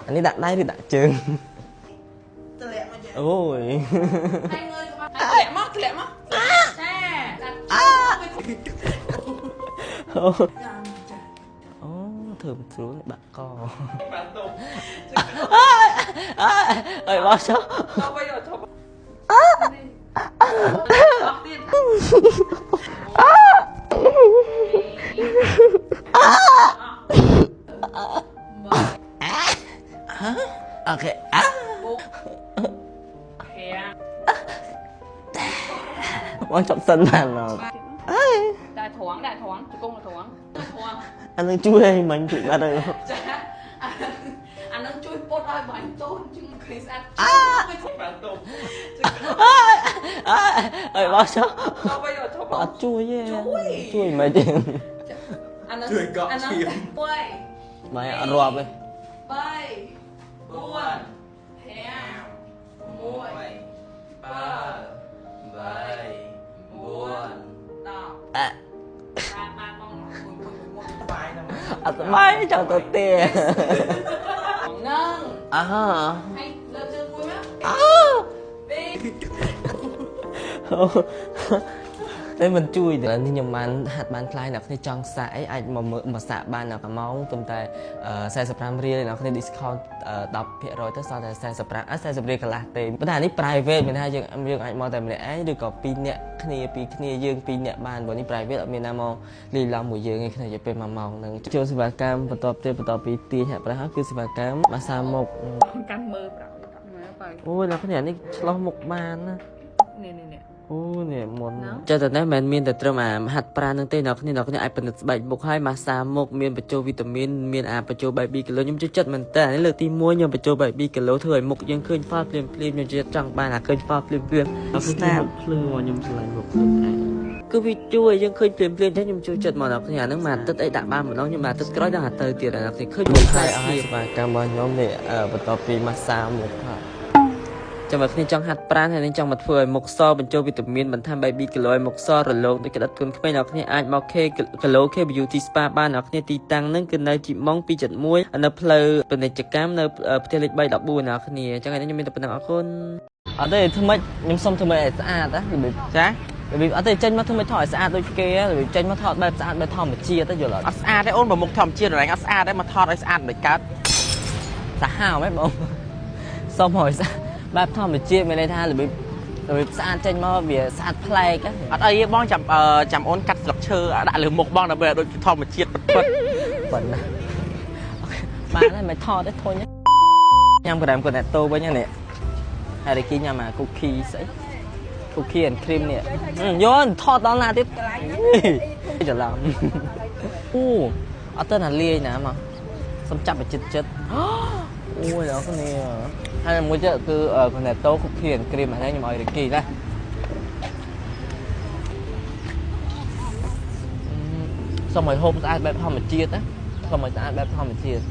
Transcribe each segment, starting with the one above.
anh ấy đặt đây thì đặt chừng ôi hai người lẹ mất cha thơm xuống bạn co ơi bao sao bây giờ cho ok quan trọng sân bàn là đại thoáng chỉ công là thoáng anh đang chui hay mình chụp ra đây không anh đang chui bột ai bánh tôn chứ khi ra ơi bao sao bây giờ cho chui chui mà chứ anh đang chui cọ chim mày ăn rộp đi bay buồn heo muội ba bay buồn đọc máy cho tôi tiền nâng à hay lên chơi vui á đây mình chui để nhưng mà hạt bán khai nào khi trong sải anh mà xạ ban nào cả máu tụm tay xe sập ram ria nào khi discount đọc hiện rồi tới sau này xe sập ram xe sập ria cả là tiền vấn đề này private mình hay dương anh mong tại mình ấy được có pin nhẹ khi dương pin nhẹ ban bởi ní private ở miền Nam mong lì làm mùi dương khi nàyจะเป็นmàu nâng chưa sự cam បន្ទាប់ទៀតបន្តពីទីហេតុប្រហែលគឺសេវាកម្ម massage កាន់មើលប្រោយអូយដល់គ្នានេះឆ្លោះមុខបានណានេះ អូនេះមុនចេះតែនេះមិនមានតែត្រឹមអាហាត់ប្រាណនឹងទេអ្នកគ្នាអាចពិនិត្យស្បែកមុខឲ្យម៉ាសាមុខមានបញ្ចូលវីតាមីនមានបញ្ចូលបែប 2 គីឡូខ្ញុំចូលចិត្តមែនតើនេះលើកទី1ខ្ញុំបញ្ចូលបែប 2 គីឡូធ្វើឲ្យមុខយើងឃើញហ្វាល់ភ្លាមខ្ញុំជឿចង់បានឃើញហ្វាល់ភ្លាមស្នាមភ្លឺខ្ញុំឆ្លាញ់មុខខ្លួនឯងគឺវាជួយយើងឃើញភ្លាមតែខ្ញុំចូលចិត្តមកដល់គ្នាហ្នឹងមកទឹកអីដាក់បានម្ដងខ្ញុំមកទឹកក្រោយដល់ទៅទៀតអ្នកគ្នាឃើញមុខហើយឲ្យសេវាកម្មរបស់ខ្ញុំនេះបន្ទាប់ពីម៉ាសាមុខចាំមកគ្នាចង់ហាត់ប្រាណហើយនឹងចង់មកធ្វើឲ្យមុខសបញ្ចូលវីតាមីនបន្ថែម baby គីឡូឲ្យមុខសរលោងដូចក្តិតគុណក្មេងអ្នកគ្នាអាចមក K គីឡូ K Beauty Spa បានអ្នកគ្នាទីតាំងហ្នឹងគឺនៅជីម៉ុង 271 នៅផ្លូវពាណិជ្ជកម្មនៅផ្ទះលេខ 314 អ្នកគ្នាអញ្ចឹងហើយខ្ញុំមានតែប៉ុណ្្នឹងអរគុណអត់ទេធ្វើម៉េចខ្ញុំសុំធ្វើម៉េចឲ្យស្អាតណារបៀបចារបៀបអត់ទេចេញមកធ្វើម៉េចថតឲ្យស្អាតដូចគេរបៀបចេញមកថតបែបស្អាតបែបធម្មជាតិទៅយល់អត់ស្អាតទេអូនបើមុខធម្មជាតិរ៉ែងអត់ស្អាតទេមកថតឲ្យស្អាតដូចកើតសាហាវហ្មងបងសុំឲ្យស្អាតបែបធម្មជាតិមានន័យថារបៀបស្អាតចេញមកវាស្អាតប្លែកអត់អីទេបងចាំអូនកាត់ស្លឹកឈើដាក់លើមុខបងដើម្បីឲ្យដូចធម្មជាតិពិតប៉ុណ្ណាបានហើយមិនថតទេធុញញ៉ាំក្រាមគាត់អ្នកតូវិញនេះហើយគេញ៉ាំអា cookie ស្អី cookie and cream នេះយកថតដល់ណាទៀតច្រឡំអូអត់ទៅណាលាយណាមកសុំចាប់ឲ្យចិត្តអូយដល់គ្នាហើយមួយទៀតគឺកណេតូ cookie and cream ហ្នឹងខ្ញុំឲ្យរីគីណាសុំឲ្យហូបស្អាតបែបធម្មជាតិណាសុំឲ្យស្អាតបែបធម្មជាតិ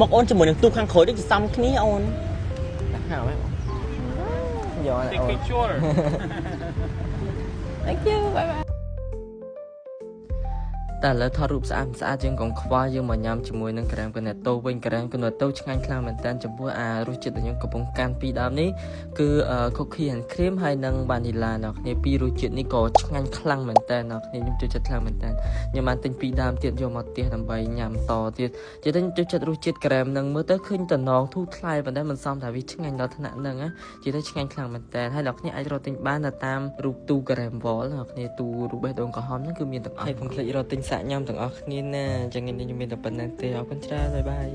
មកអូនជាមួយនឹងទូខាងក្រោយដូចសំគ្នាអូនដាក់ហៅហ្មងយកអូន Thank you bye bye តែលើថតរូបស្អាតជាងកងខ្វល់យើងមកញ៉ាំជាមួយនឹងក្រាមកណេតូវិញក្រាមកណេតូឆ្ងាញ់ខ្លាំងមែនតើចំពោះរសជាតិដែលខ្ញុំកំពុងកាន់ពីដើមនេះគឺ cookie and cream ហើយនិង vanilla អ្នកគ្នាពីររសជាតិនេះក៏ឆ្ងាញ់ខ្លាំងមែនតើអ្នកគ្នាខ្ញុំចូលចិត្តខ្លាំងមែនតើខ្ញុំបានទិញពីដើមទៀតយកមកផ្ទះដើម្បីញ៉ាំតទៀតជាតែខ្ញុំចូលចិត្តរសជាតិក្រាមនឹងមើលទៅឃើញតំណងធូរថ្លៃប៉ុន្តែមិនសមថាវាឆ្ងាញ់ដល់ថ្នាក់ហ្នឹងណាជាតែឆ្ងាញ់ខ្លាំងមែនតើហើយអ្នកគ្នាអាចរកទិញបានតាមរូបទូក្រាមវ៉លអ្នកគ្នាទូរូបបេះដូងក្រហមហ្នឹងគឺមានទាំងអស់ហើយកុំភ្លេចរកទិញសាកញ៉ាំទាំងអស់គ្នាណាអញ្ចឹងខ្ញុំមានតែប៉ុណ្្នឹងទេអរគុណច្រើនបាយបាយ